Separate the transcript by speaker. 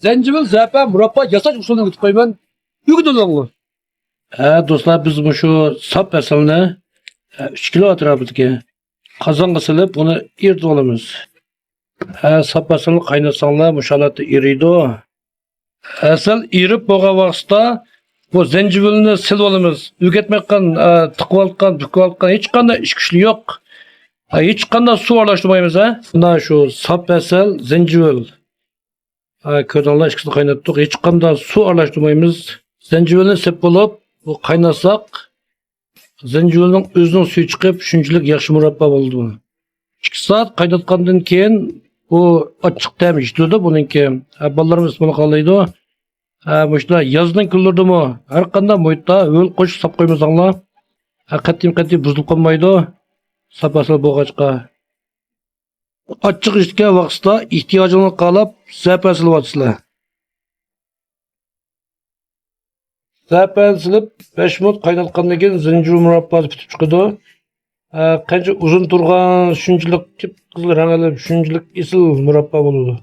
Speaker 1: zencefil, zafen, murabba yasaç usulüne gidip koyman. Yük dolu. Dostlar biz bu şu sap asalını 3 kilo atrafındaki kazan kısılıp bunu irdi olamiz. Sap asalını kaynasanlar bu şalatı iriydi o. Asal irib boğa vaqtda bu zencefilni silib olamiz. Ügetmekkan, tıkıp alkan, büküp alkan hiç qanday iş güçlü yok. Hiç qanday su aralashtirmaymiz ha. Buna şu sap asal, zencefil. Ko'rganlar ikkisini qaynatdik. Hiç qanday su aralashtirmaymiz. Zencefilni sep bo'lib, bu qaynasak, zencefilning o'zining suvi chiqib, shunchalik yaxshi murabbo bo'ldi bu. 2 soat qaynatgandan keyin bu ochiq ta'm yetadi buningki. Bolalarimiz buni qo'llaydi. Muşda yazdan kunlardami har qanday muhitda o'l qo'shib sap qo'ymasanglar, qat'iy buzilib qolmaydi. Sapasal bo'lg'achqa. Ochiq ishga vaqtda ehtiyojingni qalab sapasal bo'lasizlar. Sapasal silib 5 minut qaynatgandan keyin zinjir murabbosi bitib chiqadi. Qancha uzun turgan shunchalik qizil rangli shunchalik esil murabbo bo'ladi.